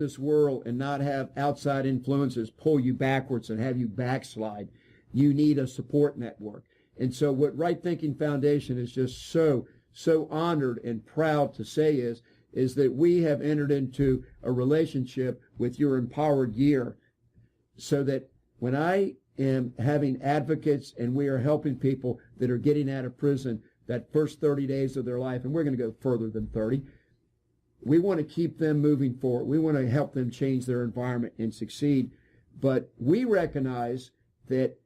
this world and not have outside influences pull you backwards and have you backslide. You need a support network. And so what Right Thinking Foundation is just so honored and proud to say is that we have entered into a relationship with your Empowered Year, so that when I am having advocates and we are helping people that are getting out of prison that first 30 days of their life, and we're going to go further than 30, we want to keep them moving forward. We want to help them change their environment and succeed. But we recognize that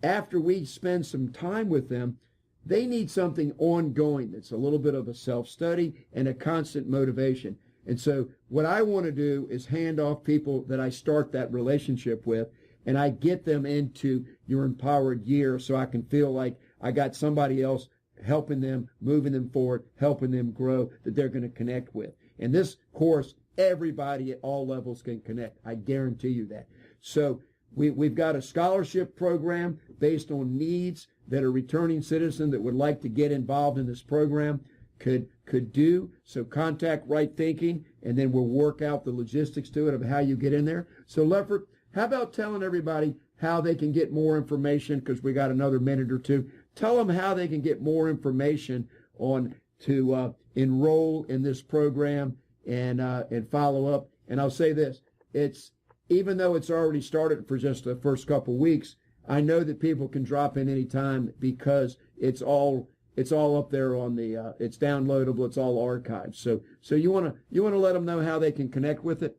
after we spend some time with them, they need something ongoing that's a little bit of a self-study and a constant motivation. And so what I want to do is hand off people that I start that relationship with, and I get them into your Empowered Year so I can feel like I got somebody else helping them, moving them forward, helping them grow, that they're going to connect with. And this course, everybody at all levels can connect. I guarantee you that. So we've got a scholarship program based on needs that a returning citizen that would like to get involved in this program could do. So contact Right Thinking, and then we'll work out the logistics to it of how you get in there. So Lefford, how about telling everybody how they can get more information, because we got another minute or two. Tell them how they can get more information on to enroll in this program and follow up. And I'll say this, it's, even though it's already started for just the first couple of weeks, I know that people can drop in any time because it's all up there on the it's downloadable, it's all archived. So you want to let them know how they can connect with it?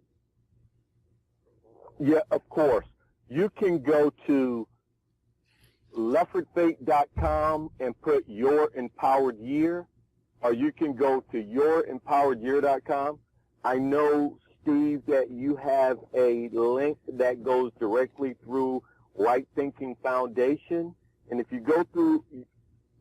Yeah, of course. You can go to LeffordFate.com and put Your Empowered Year, or you can go to YourEmpoweredYear.com. I know, Steve, that you have a link that goes directly through Right Thinking Foundation, and if you go through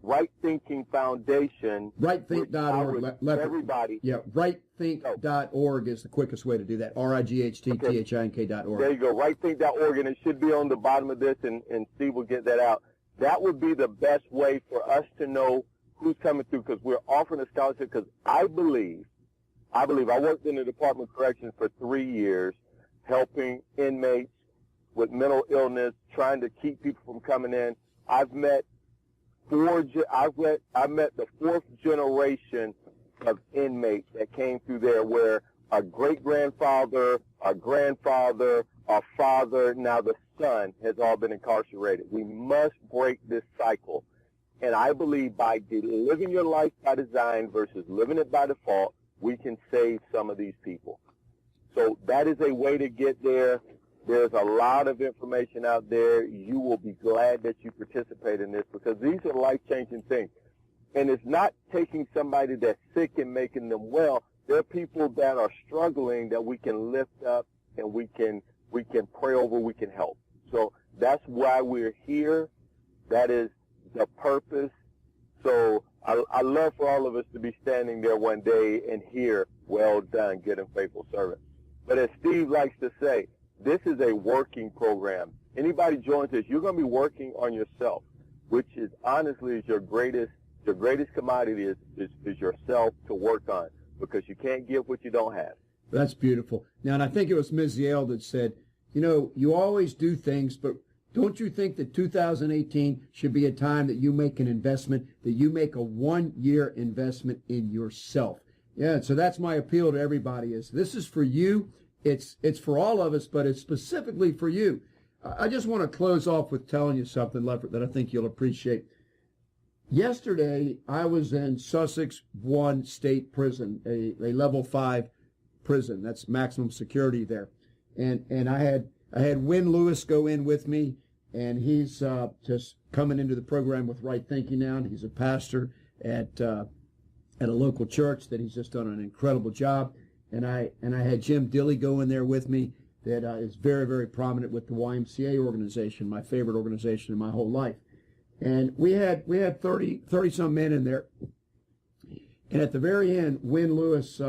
Right Thinking Foundation, RightThink.org. Everybody. Yeah, RightThink.org is the quickest way to do that. RightThink.org. There you go, RightThink.org, and it should be on the bottom of this, and Steve will get that out. That would be the best way for us to know who's coming through, because we're offering a scholarship, because I believe, I worked in the Department of Corrections for 3 years, helping inmates with mental illness, trying to keep people from coming in. I've met the fourth generation of inmates that came through there, where a great-grandfather, a grandfather, a father, now the son has all been incarcerated. We must break this cycle. And I believe by living your life by design versus living it by default, we can save some of these people. So that is a way to get there. There's a lot of information out there. You will be glad that you participate in this, because these are life-changing things. And it's not taking somebody that's sick and making them well. There are people that are struggling that we can lift up and we can pray over, we can help. So that's why we're here. That is the purpose. So I love for all of us to be standing there one day and hear, "Well done, good and faithful servant." But as Steve likes to say, this is a working program. Anybody joins this, you're going to be working on yourself, which is honestly your greatest commodity is yourself to work on, because you can't give what you don't have. That's beautiful. Now, and I think it was Ms. Yale that said, you always do things, but don't you think that 2018 should be a time that you make an investment, that you make a 1-year investment in yourself? Yeah, so that's my appeal to everybody, is this is for you. It's for all of us, but it's specifically for you. I just want to close off with telling you something, Lefford, that I think you'll appreciate. Yesterday, I was in Sussex 1 State Prison, a level 5 prison. That's maximum security there. And I had Win Lewis go in with me, and he's just coming into the program with Right Thinking now, and he's a pastor at a local church that he's just done an incredible job. And I had Jim Dilly go in there with me, that is very, very prominent with the YMCA organization, my favorite organization in my whole life. And we had 30 some men in there. And at the very end, Win Lewis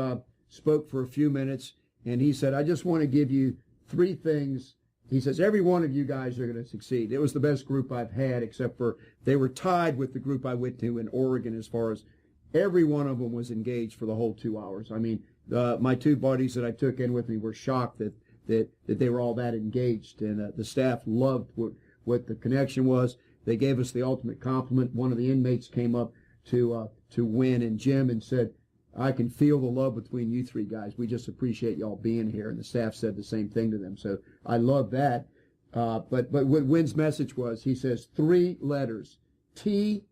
spoke for a few minutes, and he said, "I just want to give you 3 things." He says, "Every one of you guys are going to succeed." It was the best group I've had, except for they were tied with the group I went to in Oregon, as far as every one of them was engaged for the whole 2 hours. I mean, my two buddies that I took in with me were shocked that they were all that engaged, and the staff loved what the connection was. They gave us the ultimate compliment. One of the inmates came up to Win and Jim and said, "I can feel the love between you three guys. We just appreciate y'all being here." And the staff said the same thing to them. So I love that. But what Win's message was, he says 3 letters, TML.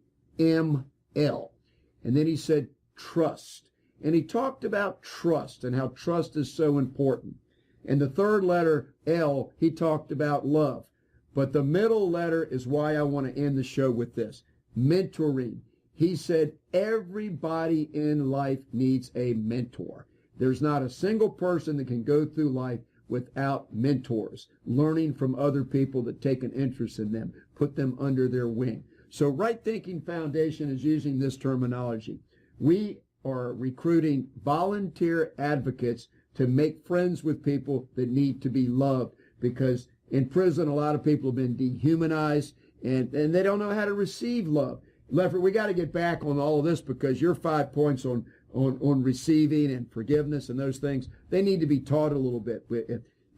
And then he said trust. And he talked about trust and how trust is so important. And the 3rd letter, L, he talked about love. But the middle letter is why I want to end the show with this. Mentoring. He said everybody in life needs a mentor. There's not a single person that can go through life without mentors, learning from other people that take an interest in them, put them under their wing. So Right Thinking Foundation is using this terminology. We are recruiting volunteer advocates to make friends with people that need to be loved, because in prison a lot of people have been dehumanized and they don't know how to receive love. Lefford, we got to get back on all of this, because your 5 points on receiving and forgiveness and those things, they need to be taught a little bit.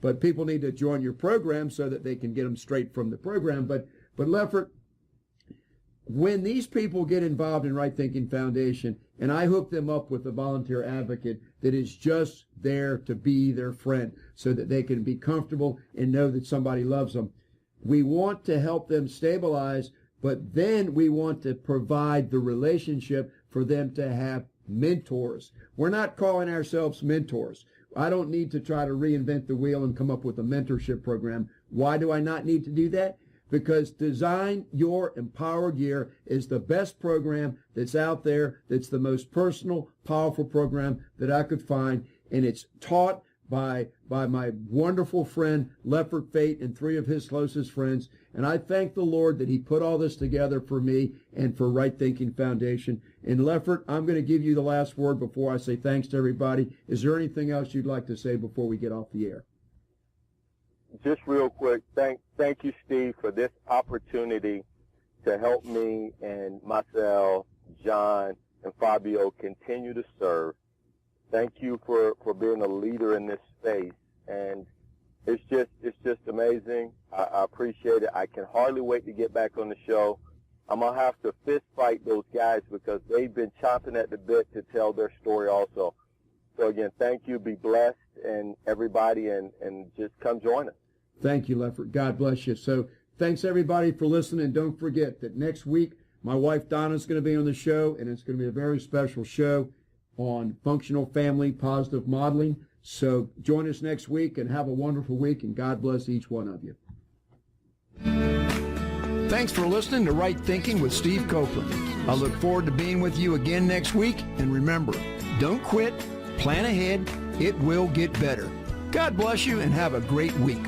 But people need to join your program so that they can get them straight from the program. But Lefford, when these people get involved in Right Thinking Foundation, and I hook them up with a volunteer advocate that is just there to be their friend so that they can be comfortable and know that somebody loves them, we want to help them stabilize, but then we want to provide the relationship for them to have mentors. We're not calling ourselves mentors. I don't need to try to reinvent the wheel and come up with a mentorship program. Why do I not need to do that? Because Design Your Empowered Year is the best program that's out there, that's the most personal, powerful program that I could find, and it's taught by my wonderful friend Lefford Fate and 3 of his closest friends. And I thank the Lord that he put all this together for me and for Right Thinking Foundation. And Lefford, I'm going to give you the last word before I say thanks to everybody. Is there anything else you'd like to say before we get off the air? Just real quick, thank you, Steve, for this opportunity to help me and myself, John, and Fabio continue to serve. Thank you for being a leader in this space, and it's just amazing. I appreciate it. I can hardly wait to get back on the show. I'm gonna have to fist fight those guys because they've been chomping at the bit to tell their story also. So again, thank you. Be blessed, and everybody, and just come join us. Thank you, Lefford. God bless you. So thanks everybody for listening. Don't forget that next week my wife Donna's going to be on the show, and it's going to be a very special show on functional family positive modeling. So join us next week and have a wonderful week, and God bless each one of you. Thanks for listening to Right Thinking with Steve Coplon. I look forward to being with you again next week. And remember, don't quit, plan ahead, it will get better. God bless you and have a great week.